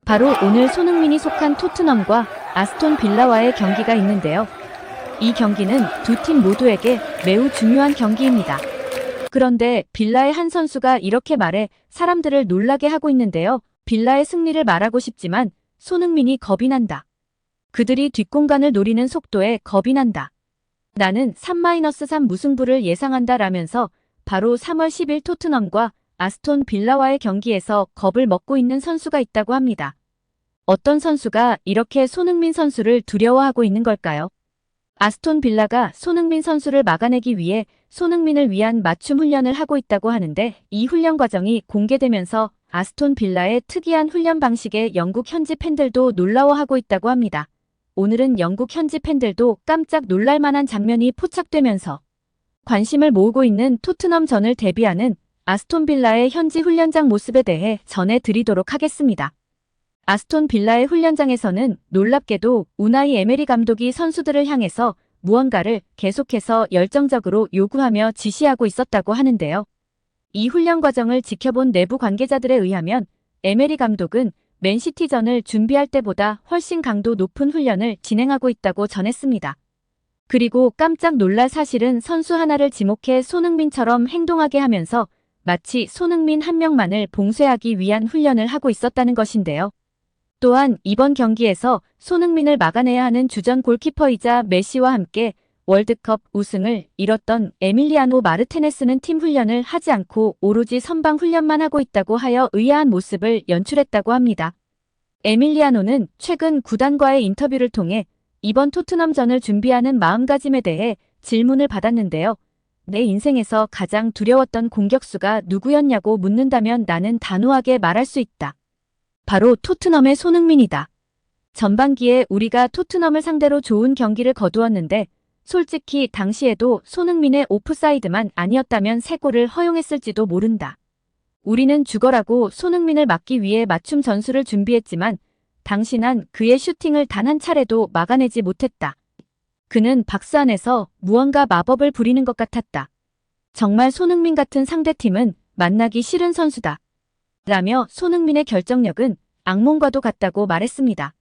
바로 오늘 손흥민이 속한 토트넘과 아스톤 빌라와의 경기가 있는데요. 이 경기는 두 팀 모두에게 매우 중요한 경기입니다. 그런데 빌라의 한 선수가 이렇게 말해 사람들을 놀라게 하고 있는데요. 빌라의 승리를 말하고 싶지만 손흥민이 겁이 난다. 그들이 뒷공간을 노리는 속도에 겁이 난다. 나는 3-3 무승부를 예상한다 라면서 바로 3월 10일 토트넘과 아스톤 빌라와의 경기에서 겁을 먹고 있는 선수가 있다고 합니다. 어떤 선수가 이렇게 손흥민 선수를 두려워하고 있는 걸까요? 아스톤 빌라가 손흥민 선수를 막아내기 위해 손흥민을 위한 맞춤 훈련을 하고 있다고 하는데 이 훈련 과정이 공개되면서 아스톤 빌라의 특이한 훈련 방식에 영국 현지 팬들도 놀라워하고 있다고 합니다. 오늘은 영국 현지 팬들도 깜짝 놀랄만한 장면이 포착되면서 관심을 모으고 있는 토트넘전을 대비하는 아스톤 빌라의 현지 훈련장 모습에 대해 전해드리도록 하겠습니다. 아스톤 빌라의 훈련장에서는 놀랍게도 우나이 에메리 감독이 선수들을 향해서 무언가를 계속해서 열정적으로 요구하며 지시하고 있었다고 하는데요. 이 훈련 과정을 지켜본 내부 관계자들에 의하면 에메리 감독은 맨시티전을 준비할 때보다 훨씬 강도 높은 훈련을 진행하고 있다고 전했습니다. 그리고 깜짝 놀랄 사실은 선수 하나를 지목해 손흥민처럼 행동하게 하면서 마치 손흥민 한 명만을 봉쇄하기 위한 훈련을 하고 있었다는 것인데요. 또한 이번 경기에서 손흥민을 막아내야 하는 주전 골키퍼이자 메시와 함께 월드컵 우승을 이뤘던 에밀리아노 마르테네스는 팀 훈련을 하지 않고 오로지 선방 훈련만 하고 있다고 하여 의아한 모습을 연출했다고 합니다. 에밀리아노는 최근 구단과의 인터뷰를 통해 이번 토트넘전을 준비하는 마음가짐에 대해 질문을 받았는데요. 내 인생에서 가장 두려웠던 공격수가 누구였냐고 묻는다면 나는 단호하게 말할 수 있다. 바로 토트넘의 손흥민이다. 전반기에 우리가 토트넘을 상대로 좋은 경기를 거두었는데 솔직히 당시에도 손흥민의 오프사이드만 아니었다면 3골을 허용했을지도 모른다. 우리는 죽어라고 손흥민을 막기 위해 맞춤 전술을 준비했지만 당시 난 그의 슈팅을 단 한 차례도 막아내지 못했다. 그는 박스 안에서 무언가 마법을 부리는 것 같았다. 정말 손흥민 같은 상대팀은 만나기 싫은 선수다. 라며 손흥민의 결정력은 악몽과도 같다고 말했습니다.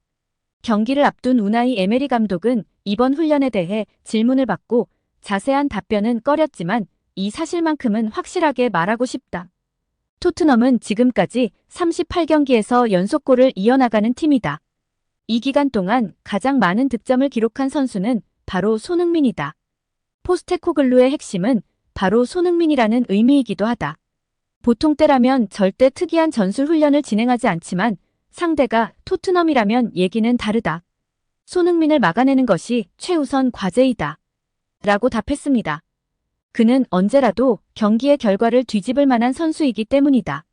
경기를 앞둔 우나이 에메리 감독은 이번 훈련에 대해 질문을 받고 자세한 답변은 꺼렸지만 이 사실만큼은 확실하게 말하고 싶다. 토트넘은 지금까지 38경기에서 연속골을 이어나가는 팀이다. 이 기간 동안 가장 많은 득점을 기록한 선수는 바로 손흥민이다. 포스테코글루의 핵심은 바로 손흥민이라는 의미이기도 하다. 보통 때라면 절대 특이한 전술 훈련을 진행하지 않지만 상대가 토트넘이라면 얘기는 다르다. 손흥민을 막아내는 것이 최우선 과제이다. 라고 답했습니다. 그는 언제라도 경기의 결과를 뒤집을 만한 선수이기 때문이다.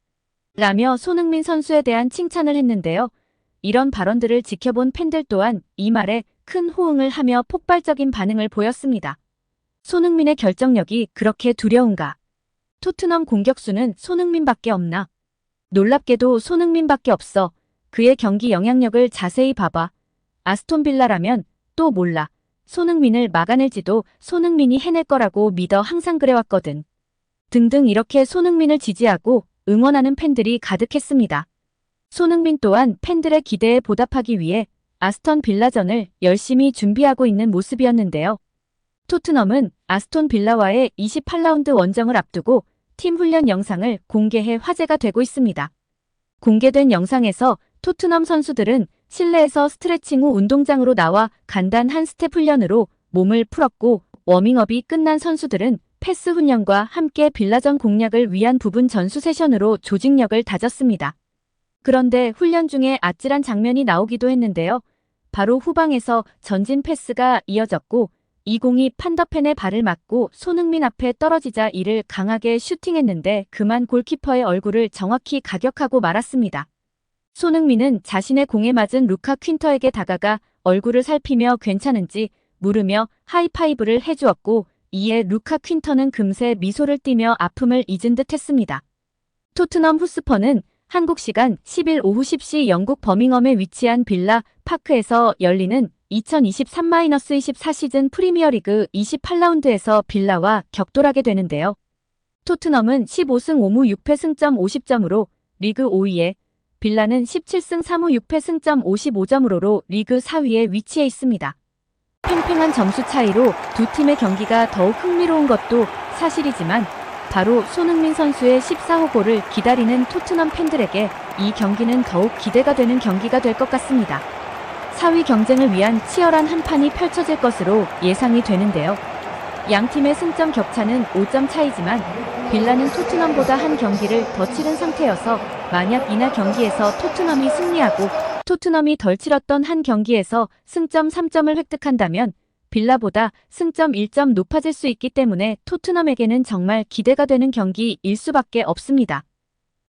라며 손흥민 선수에 대한 칭찬을 했는데요. 이런 발언들을 지켜본 팬들 또한 이 말에 큰 호응을 하며 폭발적인 반응을 보였습니다. 손흥민의 결정력이 그렇게 두려운가? 토트넘 공격수는 손흥민밖에 없나? 놀랍게도 손흥민밖에 없어. 그의 경기 영향력을 자세히 봐봐. 아스톤 빌라라면 또 몰라. 손흥민을 막아낼지도 손흥민이 해낼 거라고 믿어 항상 그래왔거든. 등등 이렇게 손흥민을 지지하고 응원하는 팬들이 가득했습니다. 손흥민 또한 팬들의 기대에 보답하기 위해 아스톤 빌라전을 열심히 준비하고 있는 모습이었는데요. 토트넘은 아스톤 빌라와의 28라운드 원정을 앞두고 팀 훈련 영상을 공개해 화제가 되고 있습니다. 공개된 영상에서 토트넘 선수들은 실내에서 스트레칭 후 운동장으로 나와 간단한 스텝 훈련으로 몸을 풀었고 워밍업이 끝난 선수들은 패스 훈련과 함께 빌라전 공략을 위한 부분 전수 세션으로 조직력을 다졌습니다. 그런데 훈련 중에 아찔한 장면이 나오기도 했는데요. 바로 후방에서 전진 패스가 이어졌고 이 공이 판더펜의 발을 맞고 손흥민 앞에 떨어지자 이를 강하게 슈팅했는데 그만 골키퍼의 얼굴을 정확히 가격하고 말았습니다. 손흥민은 자신의 공에 맞은 루카 퀸터에게 다가가 얼굴을 살피며 괜찮은지 물으며 하이파이브를 해주었고 이에 루카 퀸터는 금세 미소를 띠며 아픔을 잊은 듯 했습니다. 토트넘 후스퍼는 한국 시간 10일 오후 10시 영국 버밍엄에 위치한 빌라 파크에서 열리는 2023-24 시즌 프리미어리그 28라운드에서 빌라와 격돌하게 되는데요. 토트넘은 15승 5무 6패 승점 50점으로 리그 5위에 빌라는 17승 3무 6패 승점 55점으로 리그 4위에 위치해 있습니다. 팽팽한 점수 차이로 두 팀의 경기가 더욱 흥미로운 것도 사실이지만 바로 손흥민 선수의 14호 골을 기다리는 토트넘 팬들에게 이 경기는 더욱 기대가 되는 경기가 될 것 같습니다. 4위 경쟁을 위한 치열한 한판이 펼쳐질 것으로 예상이 되는데요. 양 팀의 승점 격차는 5점 차이지만 빌라는 토트넘보다 한 경기를 더 치른 상태여서 만약 이날 경기에서 토트넘이 승리하고 토트넘이 덜 치렀던 한 경기에서 승점 3점을 획득한다면 빌라보다 승점 1점 높아질 수 있기 때문에 토트넘에게는 정말 기대가 되는 경기일 수밖에 없습니다.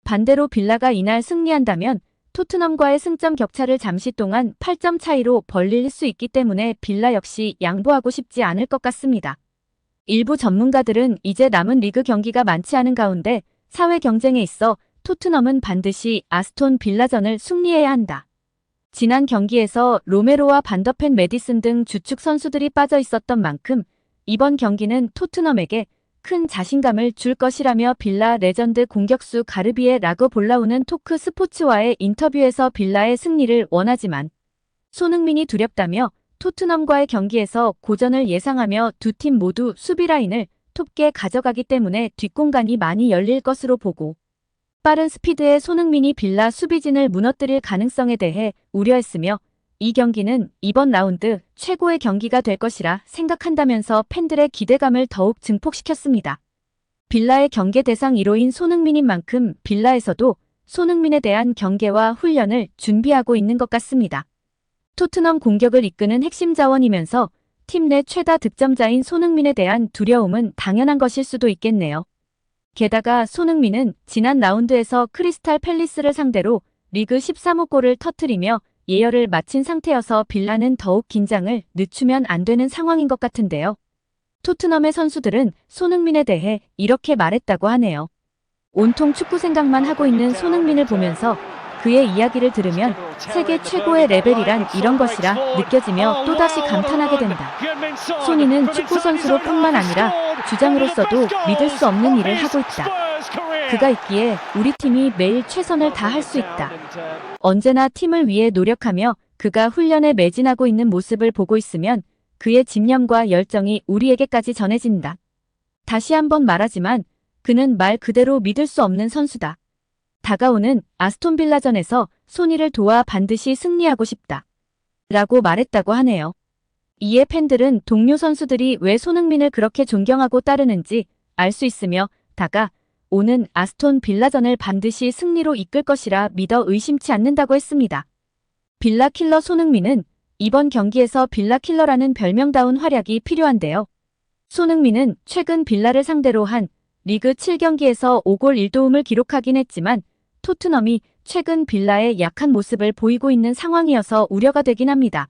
반대로 빌라가 이날 승리한다면 토트넘과의 승점 격차를 잠시 동안 8점 차이로 벌릴 수 있기 때문에 빌라 역시 양보하고 싶지 않을 것 같습니다. 일부 전문가들은 이제 남은 리그 경기가 많지 않은 가운데 사회 경쟁에 있어 토트넘은 반드시 아스톤 빌라전을 승리해야 한다. 지난 경기에서 로메로와 반더펜 메디슨 등 주축 선수들이 빠져 있었던 만큼 이번 경기는 토트넘에게 큰 자신감을 줄 것이라며 빌라 레전드 공격수 가르비의 라거 볼라우는 토크 스포츠와의 인터뷰에서 빌라의 승리를 원하지만 손흥민이 두렵다며 토트넘과의 경기에서 고전을 예상하며 두 팀 모두 수비 라인을 톱게 가져가기 때문에 뒷공간이 많이 열릴 것으로 보고 빠른 스피드의 손흥민이 빌라 수비진을 무너뜨릴 가능성에 대해 우려했으며 이 경기는 이번 라운드 최고의 경기가 될 것이라 생각한다면서 팬들의 기대감을 더욱 증폭시켰습니다. 빌라의 경계 대상 1호인 손흥민인 만큼 빌라에서도 손흥민에 대한 경계와 훈련을 준비하고 있는 것 같습니다. 토트넘 공격을 이끄는 핵심 자원이면서 팀 내 최다 득점자인 손흥민에 대한 두려움은 당연한 것일 수도 있겠네요. 게다가 손흥민은 지난 라운드에서 크리스탈 팰리스를 상대로 리그 13호 골을 터뜨리며 예열을 마친 상태여서 빌라는 더욱 긴장을 늦추면 안 되는 상황인 것 같은데요. 토트넘의 선수들은 손흥민에 대해 이렇게 말했다고 하네요. 온통 축구 생각만 하고 있는 손흥민을 보면서 그의 이야기를 들으면 세계 최고의 레벨이란 이런 것이라 느껴지며 또다시 감탄하게 된다. 손이는 축구 선수로 뿐만 아니라 주장으로서도 믿을 수 없는 일을 하고 있다. 그가 있기에 우리 팀이 매일 최선을 다할 수 있다. 언제나 팀을 위해 노력하며 그가 훈련에 매진하고 있는 모습을 보고 있으면 그의 집념과 열정이 우리에게까지 전해진다. 다시 한번 말하지만 그는 말 그대로 믿을 수 없는 선수다. 다가오는 아스톤 빌라전에서 손이를 도와 반드시 승리하고 싶다. 라고 말했다고 하네요. 이에 팬들은 동료 선수들이 왜 손흥민을 그렇게 존경하고 따르는지 알 수 있으며 오는 아스톤 빌라전을 반드시 승리로 이끌 것이라 믿어 의심치 않는다고 했습니다. 빌라 킬러 손흥민은 이번 경기에서 빌라 킬러라는 별명다운 활약이 필요한데요. 손흥민은 최근 빌라를 상대로 한 리그 7경기에서 5골 1도움을 기록하긴 했지만 토트넘이 최근 빌라의 약한 모습을 보이고 있는 상황이어서 우려가 되긴 합니다.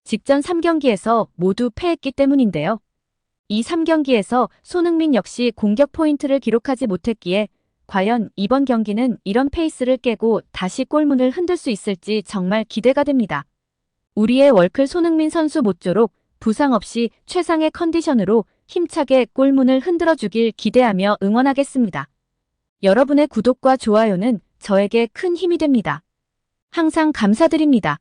직전 3경기에서 모두 패했기 때문인데요. 이 3경기에서 손흥민 역시 공격 포인트를 기록하지 못했기에 과연 이번 경기는 이런 페이스를 깨고 다시 골문을 흔들 수 있을지 정말 기대가 됩니다. 우리의 월클 손흥민 선수 모쪼록 부상 없이 최상의 컨디션으로 힘차게 골문을 흔들어 주길 기대하며 응원하겠습니다. 여러분의 구독과 좋아요는 저에게 큰 힘이 됩니다. 항상 감사드립니다.